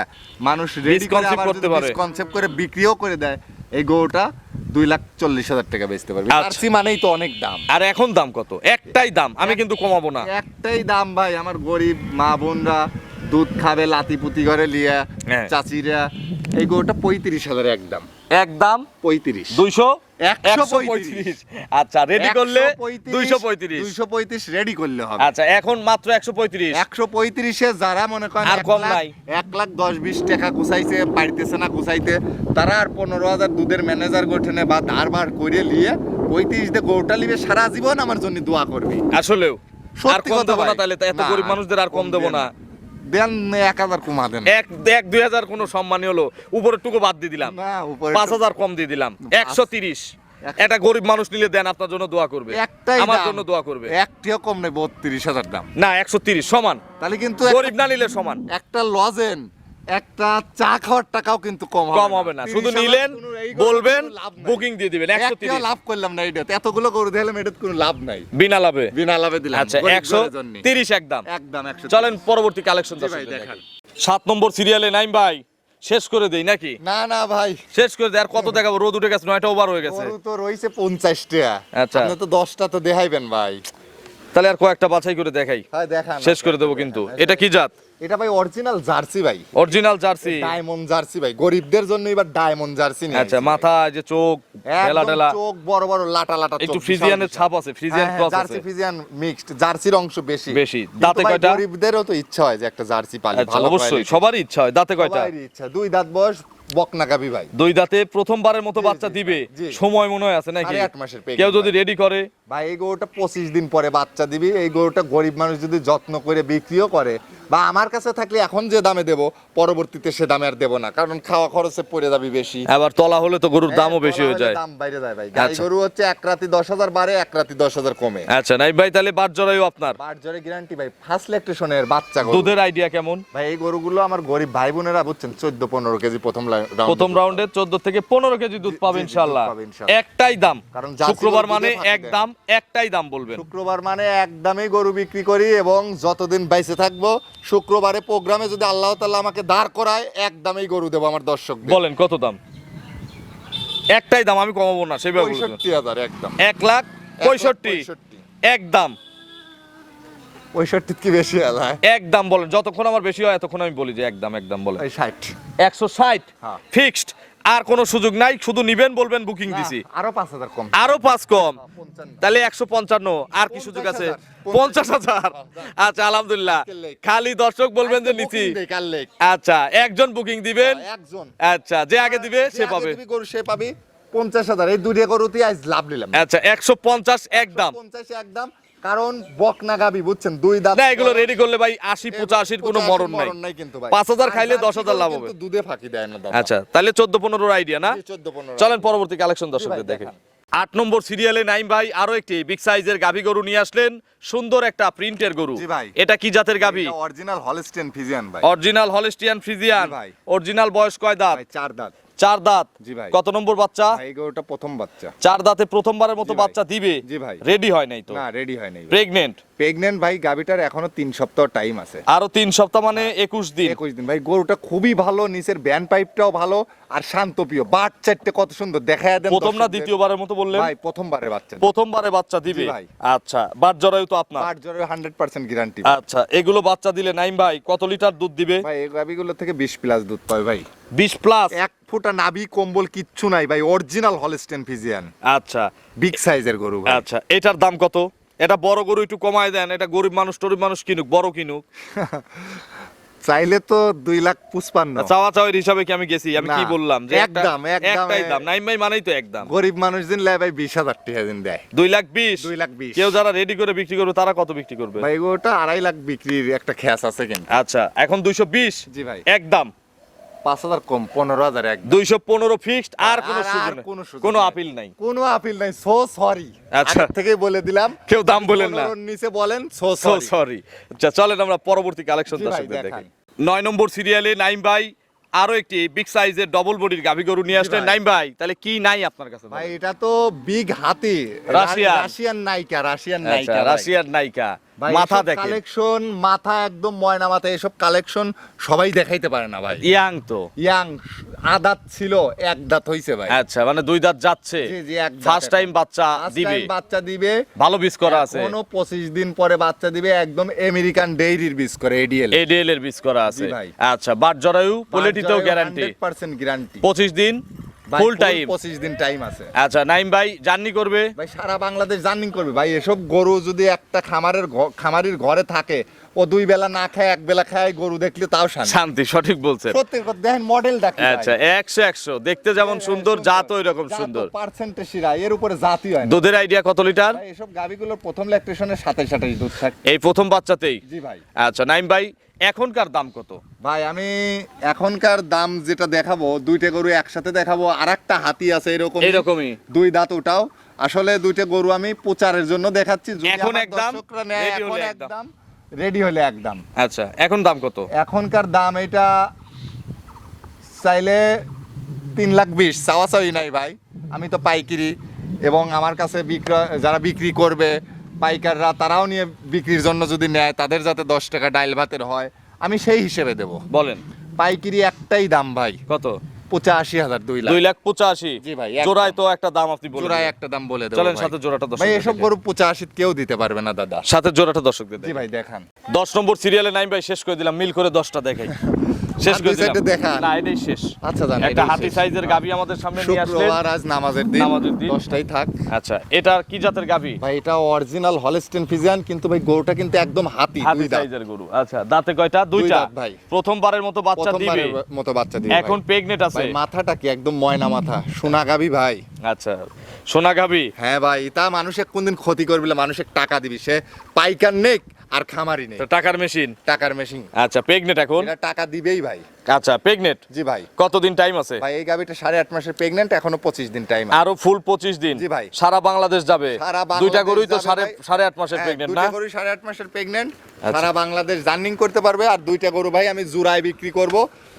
মানুষ রেডি করে Misconcept আবার করতে পারে। কনসেপ্ট করে বিক্রিও করে দেয়, এই গরুটা 2,40,000 টাকা বেচতে পারবে। আচ্ছা। জার্সি মানেই তো অনেক দাম। আর এখন দাম কত? একটাই দাম, আমি কিন্তু কমাবো না। একটাই দাম ভাই, আমার গরিব মা বোনরা দুধ খাবে লাতি পুতি ঘরে লিয়া, হ্যাঁ। চাচিরা, এই গরুটা 35,000 একদম। একদম 35 200 135 আচ্ছা রেডি করলে 235 235 রেডি করলে হবে। আচ্ছা এখন মাত্র 135 135-এ যারা মনে করেন আর কম নাই। 1,10,20 টাকা গুছাইছে, পাইতেছে না গুছাইতে, তারা আর 15,000 দুধের ম্যানেজার গঠনে বা ধার বার করে নিয়ে 35 দিয়ে গরুটা নিবে, সারা জীবন আমার জন্য দোয়া করবে। আসলেও আর সত্যি কম কথা দেবো না, ভাই। তাহলে তো এত না, গরিব মানুষদের আর কম দেবো না। দেন 1,000 কমা দেন। এক 2,000 কোনো সম্মানই হলো, উপরের টুকু বাদ দিয়ে দিলাম, না, উপরে 5,000 কম দিয়ে দিলাম, 130। একটা গরিব মানুষ নিলে দেন, আপনার জন্য দোয়া করবে, একটাই আমার দাম। জন্য দোয়া করবে। একটিও কম নেই, 32,000 দাম। না 130 সমান, তাহলে কিন্তু গরিব না নিলে সমান। একটা লজেন, একটা চা খাওয়ার টাকাও কিন্তু কম হবে না, শুধু 30,000 নিলেন কোনো এই গরুর বলবেন কোনো লাভ নাই। বুকিং দিয়ে দিবেন। একটাও 130 লাভ করলাম না এটাতে, এতগুলো গরু দিলাম এটাতে কোনো লাভ নাই, বিনা লাভে। বিনা লাভে দিলাম। আচ্ছা গরিব ঘরের জন্যে। 130 একদম। একদম 130। চলেন পরবর্তী কালেকশন জি ভাই, দেখান। 7 নম্বর সিরিয়ালে নাইম ভাই শেষ করে দেই নাকি? না না ভাই, শেষ করে দেই, আর কত দেখাবো? রোদ উঠে গেছে, 9টা ওভার হয়ে গেছে। গরু তো রইছে 50টা। আচ্ছা। আপনি তো 10টা তো দেখাইবেন ভাই। তাহলে আর কয়েকটা বাছাই করে দেখাই, হ্যাঁ দেখান। শেষ করে দেবো কিন্তু। এটা কি জাত? এটা ভাই অরিজিনাল জার্সি ভাই, অরিজিনাল জার্সি। ডায়মন্ড জার্সি ভাই, গরিবদের জন্য এবার ডায়মন্ড জার্সি নিয়ে আচ্ছা আইছি। মাথা যে চোখ ঢেলা একদম ঢেলা, চোখ বড় বড় লাটা লাটা একটু চোখ, ফ্রিজিয়ানের বিশাল ছাপ আছে, ফ্রিজিয়ান হ্যাঁ, ক্রস আছে। জার্সি ফ্রিজিয়ান মিক্সড, জার্সির অংশ বেশি বেশি। কিন্তু দাঁতে ভাই কয়টা? গরিবদেরও তো ইচ্ছা হয় যে একটা জার্সি পালি, আচ্ছা ভালো অবশ্যই quality। সবারই ইচ্ছা হয়। দাঁতে কয়টা? সবারই ইচ্ছা। 2 দাঁত বয়স, বকনা গাবি ভাই। 2 দাঁতে প্রথমবারের মতো জি, বাচ্চা জি, দিবে, জি। সময় মনে হয় আছে নাকি? 8 মাসের pregnant কেউ যদি ভাই। রেডি করে, ভাই এই গরুটা 25 দিন পরে বাচ্চা দিবি। এই গরুটা গরিব মানুষ যদি যত্ন করে বিক্রিও করে, বা আমার কাছে থাকলে এখন যে দামে দেব, পরবর্তীতে সে দামে আর দেব না, কারণ খাওয়া খরচে পড়ে যাবে বেশি। আবার তলা হলে তো গরুর দামও হ্যাঁ, বেশি বলা হয়ে হলে যায়। দাম বাইরে যায় ভাই। গাই আচ্ছা। গরু হচ্ছে এক রাতি 10,000 বাড়ে, এক রাতি 10,000 কমে। আচ্ছা নাইম ভাই তাহলে বাট জরায়ু আপনার বাট জ্বরে গ্যারান্টি ভাই, ফার্স্ট ল্যাকটেশনের বাচ্চা গরু। দুধের আইডিয়া কেমন? ভাই এই গরুগুলো আমার গরিব ভাই বোনেরা বুঝছেন 14-15 কেজি প্রথম প্রথম রাউন্ডে 14 থেকে 15 কেজি দুধ পাবে জি, জি, ইনশাআল্লাহ। দুধ পাবে ইনশাআল্লাহ। একটাই দাম, কারণ জার্সি শুক্রবার গরু মানে দুধে ফাঁকি এক দেয়। দাম, একটাই দাম বলবেন। শুক্রবার মানে একদমই গরু বিক্রি করি, এবং যতদিন বাইসে থাকবো শুক্রবারে প্রোগ্রামে যদি আল্লাহ তাআলা আমাকে দাঁড় করায়, একদমই গরু দেবো আমার দর্শকদের। বলেন কত দাম? একটাই দাম, আমি কমাবো না সেভাবে বলবেন। 65,000 একদম। 1,65,000 একদম। 65 কি বেশি আলায়? একদম বলেন, যতক্ষণ আমার বেশি হয় এতক্ষণ আমি বলি যে একদম একদম বলেন। ওই 60। 160 হ্যাঁ। ফিক্সড, আর কোনো সুযোগ নাই, শুধু নিবেন বলবেন বুকিং দিছি। আরো 5,000 কম। আরো 5 কম, 55 তাহলে 155। আর কি সুযোগ আছে? 50,000। আচ্ছা আলহামদুলিল্লাহ, খালি দর্শক বলবেন যে নিছি। আচ্ছা একজন বুকিং দিবেন, একজন। আচ্ছা যে আগে দিবে সে পাবে। দিবি গরু সে পাবি 50,000। এই দুইটা গরুতে আজ লাভ নিলাম। আচ্ছা 150 একদম। 50 একদম, কারণ বকনা গাবি বুঝছেন, 2 দাঁত। না এগুলো রেডি করলে ভাই 80-85 কোনো মরণ নাই। কিন্তু ভাই 5,000 খাইলে 10,000 লাভ হবে। কিন্তু দুধে ফাঁকি দেয় না দাদা। আচ্ছা তাহলে 14-15 আইডিয়া না? 14-15। চলেন পরবর্তী কালেকশন দর্শকদের দেখে। 8 নম্বর সিরিয়ালে নাইম ভাই আরো একটি বিগ সাইজের গাভী গরু নিয়ে আসলেন, সুন্দর একটা প্রিন্টের গরু। জি ভাই। এটা কি জাতের গাভী? এটা অরিজিনাল হলস্টেইন ফ্রিজিয়ান ভাই। Original Holstein Friesian. জি ভাই। অরিজিনাল বয়স কয় দাঁত? ভাই 4 দাঁত। 4 দাঁত। জি ভাই। কত নম্বর বাচ্চা? ভাই এই গরুটা প্রথম বাচ্চা। 4 দাঁতে প্রথমবারের মতো জি ভাই। বাচ্চা দিবে। জি ভাই। রেডি হয় নাই তো? না রেডি হয় নাই। প্রেগনেন্ট। প্রেগন্যান্ট ভাই, গাবিটার এখনো 3 সপ্তাহ টাইম আছে। আরো 3 সপ্তাহ মানে 21 দিন। 21 দিন ভাই। গরুটা খুবই ভালো, নিচের ব্যান্ড পাইপটাও ভালো, আর শান্তপ্রিয়। বাট চারটে কত সুন্দর, দেখায় দেন প্রথম না দর্শকদের। দ্বিতীয়বারের মতো বললেন? ভাই প্রথমবারে বাচ্চা। প্রথমবারে বাচ্চা দিবে। জি ভাই। আচ্ছা বাট জরায়ু তো আপনার? বাট জ্বরে 100% গ্যারান্টি। আচ্ছা এগুলো বাচ্চা দিলে নাইম ভাই কত লিটার দুধ দিবে? ভাই এই গাবিগুলো থেকে 20 প্লাস দুধ পাবে ভাই। 20 প্লাস? এক ফোঁটা নাভি কম্বল কিচ্ছু নাই ভাই, অরিজিনাল হলস্টেইন ফ্রিজিয়ান, আচ্ছা বিগ সাইজের গরু ভাই। আচ্ছা এটার দাম কত? এটা বড় গরু একটু কমায় দেন, এটা গরিব মানুষ কিনুক, বড় কিনুক। চাইলে তো 2,55,000। চাওয়া চাওয়ার হিসাবে কি আমি গেছি? আমি না, কি বললাম যে একদম, একটাই দাম। নাইম ভাই মানেই তো একদম। গরিব মানুষ দিন লাই ভাই 20,000 টাকা দিন দেয়। 2,20,000। 2,20,000। কেউ যারা রেডি করে বিক্রি করবে তারা কত বিক্রি করবে? ভাই গরুটা 2.5 লাখ বিক্রির একটা খ্যাস আছে কিন্তু। আচ্ছা এখন 220। জি ভাই। একদম 5,000 কম, 15,000 একদম। 215 ফিক্সড, আর কোনো আর সুযোগ নেই, কোনো সুযোগ কোনো নেই। আপিল নাই। কোনো আপিল নাই, সো সরি। আচ্ছা। আগে থেকেই বলে দিলাম, কেউ দাম বলেন না, 15 নিচে বলেন সো সো সরি। সরি। আচ্ছা চলেন আমরা পরবর্তী কালেকশন জি ভাই, দর্শকদের দেখান। দেখি। 9 নম্বর সিরিয়ালে নাইম ভাই আরো একটি বিগ সাইজের ডবল বডির গাভী গরু নিয়ে আসলেন। ভাই। নাইম ভাই তাহলে কি নাই আপনার কাছে? ভাই এটা তো বিগ হাতি, রাশিয়ান। রাশিয়ান নাইকা, রাশিয়ান আচ্ছা, নাইকা। রাশিয়ার নায়িকা, মাথা দেখেন, কালেকশন, মাথা একদম ময়না মাথা, এসব কালেকশন সবাই দেখাইতে পারে না ভাই। ইয়াং তো। ইয়াং, আদাত ছিল, এক দাঁত হইছে ভাই। আচ্ছা মানে 2 দাঁত যাচ্ছে, জি, জি, এক দাঁত ফার্স্ট টাইম এখন। বাচ্চা First দিবে, time বাচ্চা দিবে, ভালো বীজ করা আছে, কোনো 25 দিন পরে বাচ্চা দিবে, একদম আমেরিকান ডেইরির বীজ করে, এডিএল। এডিএল এর বীজ করা আছে। জি ভাই। আচ্ছা বাট জরায়ু পোলেটিতেও গ্যারান্টি, 100% গ্যারান্টি। 25 দিন ফুল টাইম। 25 দিন টাইম আছে আচ্ছা নাইম ভাই জার্নি করবে ভাই, সারা বাংলাদেশ জার্নি করবে ভাই। এসব গরু যদি একটা খামারির ঘরে থাকে, ও 2 বেলা না খায়, 1 বেলা খায়, গরু দেখলে তাও শান্তি। শান্তি, সঠিক বলছেন। সত্যি কথা, দেখেন মডেলটা কি ভাই। আচ্ছা 100 দেখতে যেমন সুন্দর, জাত ওই রকম সুন্দর। পার্সেন্টেজ শিরা, এর উপরে জাতি হয় না দুধের আইডিয়া কত লিটার? ভাই। এসব গাবিগুলোর প্রথম ল্যাকটেশনে 27-28 দুধ থাকে। এই প্রথম বাচ্চাতেই? জি ভাই। আচ্ছা নাইম ভাই এখনকার দাম কত? ভাই আমি এখনকার দাম যেটা দেখাবো, 2টা গরু একসাথে দেখাবো, আর একটা হাতি আছে এরকমই 2 দাঁত, ওটাও আসলে 2টা গরু আমি প্রচারের জন্য দেখাচ্ছি। যদি এখন আমার একদম, দর্শকরা নেয়, ready এখন হলে একদম, রেডি হলে একদম। আচ্ছা এখন দাম কত? এখনকার দাম এটা চাইলে 3,20,000, চাওয়াচাওয়ি নাই ভাই। আমি তো পাইকারি, এবং আমার কাছে যারা বিক্রি করবে পাইকাররা, তারাও নিয়ে বিক্রির জন্য যদি নেয়, তাদের যাতে 10 টাকা ডাইল ভাতের হয়, আমি সেই হিসেবে দেব। বলেন পাইকারি একটাই দাম ভাই, কত? 85,000, 2 লাখ। 2,85,000। জি ভাই, একদম। জোড়ায় তো একটা দাম আপনি বলে জোড়ায় দিলেন। একটা দাম বলে দেব চলেন ভাই। সাথে জোড়াটা ভাই দর্শকদের এসব দেখেন। গরু 85 কেউ দিতে পারবে না দাদা। সাথে জোড়াটা দর্শকদের জি দেখেন। ভাই দেখান। 10 নম্বর সিরিয়ালে নাইম ভাই শেষ করে দিলাম, মিল করে 10টা দেখাই, শেষ আর করে দুই দিলাম। সাইডে দেখান। না এটাই শেষ। আচ্ছা জান, একটা এটাই হাতি শেষ। সাইজের গাবি আমাদের সামনে নিয়ে আসলেন। শুক্রবার, আজ নামাজের দিন, নামাজের দিন। 10টাই থাক। আচ্ছা এটা কি জাতের গাবি? ভাই এটা অরিজিনাল হলস্টেইন ফ্রিজিয়ান, কিন্তু ভাই গরুটা কিন্তু একদম হাতি, হাতি 2 দাঁত। সাইজের গরু। আচ্ছা দাঁতে কয়টা? 2টা। দাঁত ভাই। প্রথমবারের মতো বাচ্চা দিবে, প্রথমবারের মতো বাচ্চা দিবে এখন ভাই। প্রেগনেট আছে। ভাই মাথাটা কি একদম ময়না মাথা, সোনা গাবি ভাই। আচ্ছা সোনা গাবি। হ্যাঁ ভাই, তা মানুষে কোনদিন ক্ষতি করবে না, মানুষে টাকা দিবি, সে পাইকার নেক আর খামারি নেই, তো টাকার মেশিন। টাকার মেশিন। আচ্ছা প্রেগনেট এখন? এটা টাকা দিবেই ভাই। আচ্ছা প্রেগনেট। জি ভাই। কতদিন টাইম আছে? ভাই এই গাবিটা 8.5 মাসের প্রেগন্যান্ট, এখনো 25 দিন টাইম। আরো ফুল 25 দিন। জি ভাই। সারা বাংলাদেশ যাবে। সারা 2টা গরুই তো যাবে ভাই। 8.5 মাসের হ্যাঁ, প্রেগনেন্ট না? 2টা গরু 8.5 মাসের প্রেগন্যান্ট, আচ্ছা। সারা বাংলাদেশ জার্নিং করতে পারবে। আর 2টা গরু ভাই আমি জোড়ায় বিক্রি করব,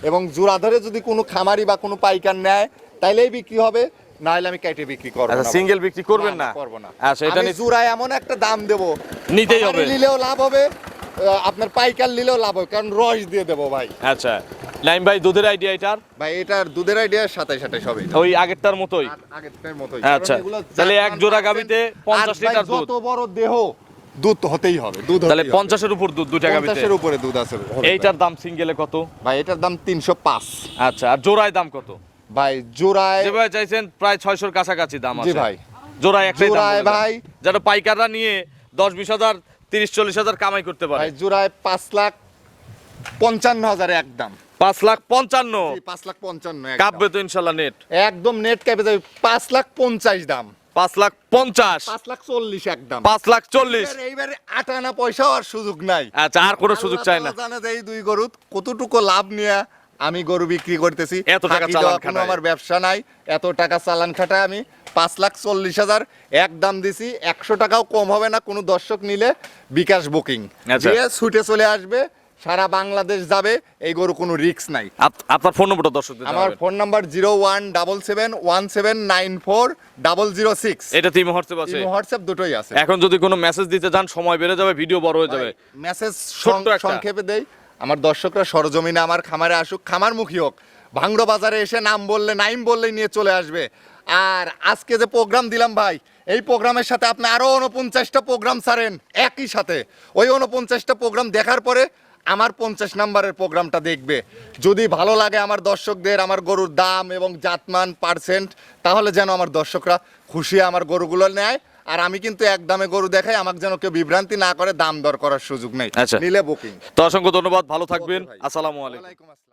এবং জোড়া ধরে যদি কোনো খামারি বা কোনো পাইকার নেয়, তাইলেই বিক্রি হবে, না হলে আমি কেটে বিক্রি করব না। আচ্ছা সিঙ্গেল বিক্রি করবেন না? করব না। আচ্ছা এটা আমি জোড়ায় এমন একটা দাম দেব, নিতেই হবে। খামারি নিলেও লাভ হবে, আপনার পাইকার নিলেও লাভ হবে, কারণ রস দিয়ে দেবো ভাই। আচ্ছা নাইম ভাই দুধের আইডিয়া এটার? ভাই এটার দুধের আইডিয়া 27-28 হবে। ওই আগেরটার মতোই? আগেরটার মতোই। আচ্ছা, কারণ এগুলো তাহলে এক জোড়া জাতমান গাভীতে পাচ্ছেন, 50 আর ভাই লিটার দুধ। যত বড় দেহ, দুধ তো হতেই হবে, দুধ তাহলে হতেই হবে। 50-এর উপর দুধ 2টা গাভীতে। 50-এর উপরে দুধ আছে। এইটার দাম সিঙ্গেলে কত? ভাই এটার দাম 305। আচ্ছা আর জোড়ায় দাম কত? ভাই জোড়ায়, যেভাবে চাইছেন প্রায় 600-র কাছাকাছি দাম আছে। জি ভাই। জোড়ায় একটাই দাম জোড়ায় বলে দেন। ভাই, যেন পাইকাররা নিয়ে 10-20 হাজার 30-40 হাজার কামাই করতে পারে। ভাই জোড়ায় 5,55,000 একদম। 5,55,000 5,55,000 কাঁপবে তো ইনশাল্লাহ নেট। একদম নেট ক্যাপে যাবে। 5,50,000 দাম, 5,50,000, 5,40,000 একদম। 5,40,000। এইবারে 8 আনা পয়সাও আর সুযোগ নাই। আচ্ছা আর কোনো সুযোগ চাই না। আল্লাহ তাআলা জানে যে এই 2 গরু কতটুকু লাভ নিয়ে আমি গরু বিক্রি করতেছি। এত টাকা ফাঁকি চালান দেওয়া কোনো খাটায়। আমার ব্যবসা নাই, এত টাকা চালান খাটায় আমি 5,40,000 একদম দিছি। 100 টাকাও কম হবে না কোনো দর্শক নিলে। বিকাশ বুকিং আচ্ছা। দিয়ে ছুটে চলে আসবে, সারা বাংলাদেশ যাবে, এই গরু কোনো রিস্ক নাই। আপনার ফোন নম্বরটা দর্শকদের আমার জানাবেন। Phone number 0177179406। এটা তিন হোয়াটসঅ্যাপ আছে? হোয়াটসঅ্যাপ দুটোই আছে। এখন যদি কোনো মেসেজ দিতে যান সময় বেড়ে যাবে, ভিডিও বড় হয়ে যাবে। মেসেজ ছোট্ট একটা। সংক্ষেপে দেই, আমার দর্শকরা সরজমিনে আমার খামারে আসুক, খামারমুখী হোক, ভাঙ্গড়ো বাজারে এসে নাম বললে, নাইম বললেই নিয়ে চলে আসবে। আর আজকে যে প্রোগ্রাম দিলাম ভাই, এই প্রোগ্রামের সাথে আপনি আরো 49টা প্রোগ্রাম ছাড়েন একই সাথে। ওই 49টা প্রোগ্রাম দেখার পরে আমার 50 নাম্বারের প্রোগ্রামটা দেখবে। যদি ভালো লাগে আমার দর্শকদের, আমার গরুর দাম এবং জাতমান পার্সেন্ট, তাহলে যেন আমার দর্শকরা খুশি আমার গরুগুলো নেয়। আর আমি কিন্তু এক দামে গরু দেখাই, আমাকে যেন কেউ বিভ্রান্তি না করে, দাম দর করার সুযোগ নেই। আচ্ছা। নিলে বুকিং। তো অসংখ্য ধন্যবাদ, ভালো থাকবেন। ভাই। আসসালামু আলাইকুম। ওয়ালাইকুম আসসালাম।